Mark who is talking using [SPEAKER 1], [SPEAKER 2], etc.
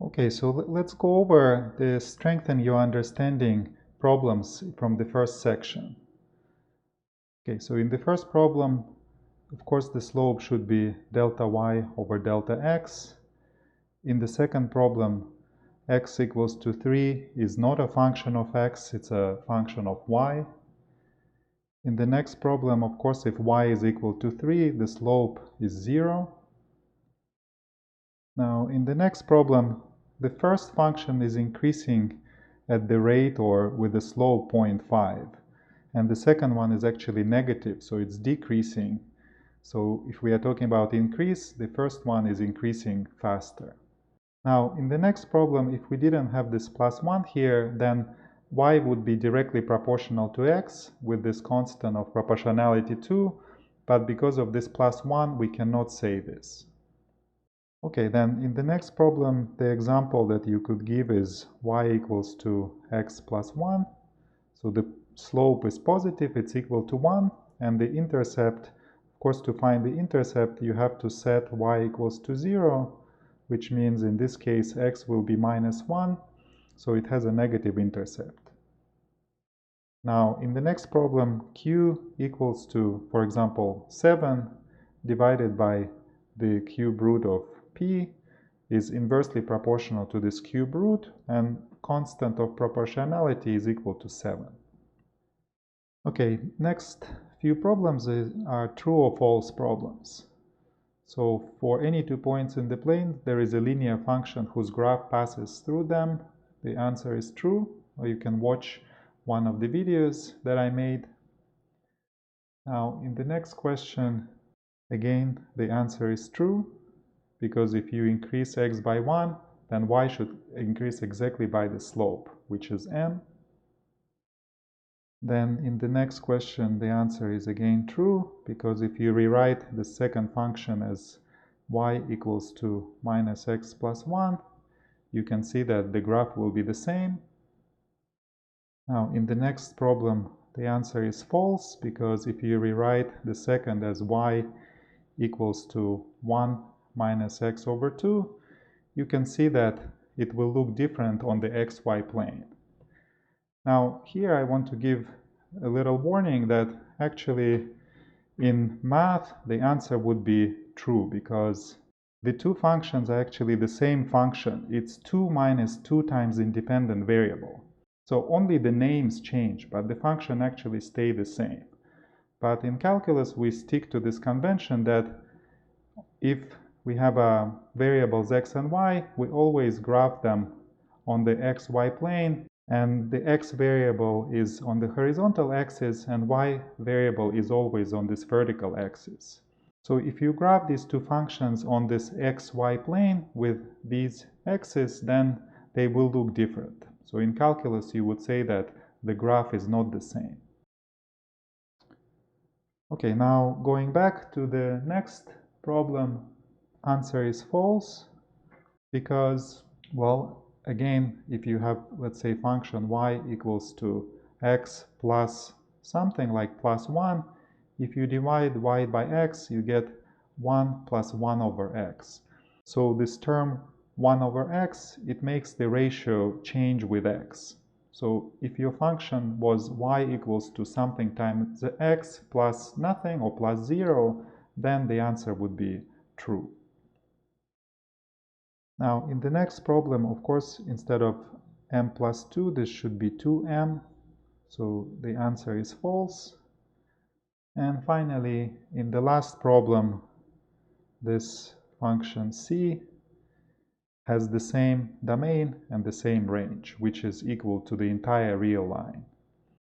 [SPEAKER 1] Okay, so let's go over the strengthen your understanding problems from the first section. Okay, so in the first problem, of course, the slope should be delta y over delta x. In the second problem, x equals to 3 is not a function of x, it's a function of y. In the next problem, of course, if y is equal to 3, the slope is 0. Now, in the next problem, the first function is increasing at the rate or with the slope 0.5. And the second one is actually negative, so it's decreasing. So if we are talking about increase, the first one is increasing faster. Now, in the next problem, if we didn't have this plus 1 here, then y would be directly proportional to x with this constant of proportionality 2, but because of this plus 1, we cannot say this. Okay, then in the next problem, the example that you could give is y equals to x plus 1. So the slope is positive, it's equal to 1, and the intercept, of course, to find the intercept, you have to set y equals to 0, which means in this case x will be minus 1, so it has a negative intercept. Now, in the next problem, q equals to, for example, 7 divided by the cube root of p is inversely proportional to this cube root, and constant of proportionality is equal to 7. Okay, next few problems are true or false problems. So for any 2 points in the plane, there is a linear function whose graph passes through them. The answer is true, or you can watch one of the videos that I made. Now, in the next question, again, the answer is true, because if you increase x by 1, then y should increase exactly by the slope, which is m. Then in the next question, the answer is again true, because if you rewrite the second function as y equals to minus x plus 1, you can see that the graph will be the same. Now, in the next problem, the answer is false, because if you rewrite the second as y equals to 1 minus x over 2, you can see that it will look different on the xy plane. Now, here I want to give a little warning that actually in math the answer would be true, because the two functions are actually the same function. It's 2 minus 2 times independent variable. So only the names change, but the function actually stay the same. But in calculus, we stick to this convention that if we have variables x and y, we always graph them on the xy plane, and the x variable is on the horizontal axis and y variable is always on this vertical axis. So if you graph these two functions on this xy plane with these x's, then they will look different. So in calculus, you would say that the graph is not the same. Okay, now going back to the next problem, answer is false, because, well, again, if you have, let's say, function y equals to x plus something like plus 1, if you divide y by x, you get 1 plus 1 over x. So this term 1 over x, it makes the ratio change with x. So if your function was y equals to something times x plus nothing or plus 0, then the answer would be true. Now, in the next problem, of course, instead of m plus 2, this should be 2m. So the answer is false. And finally, in the last problem, this function c has the same domain and the same range, which is equal to the entire real line.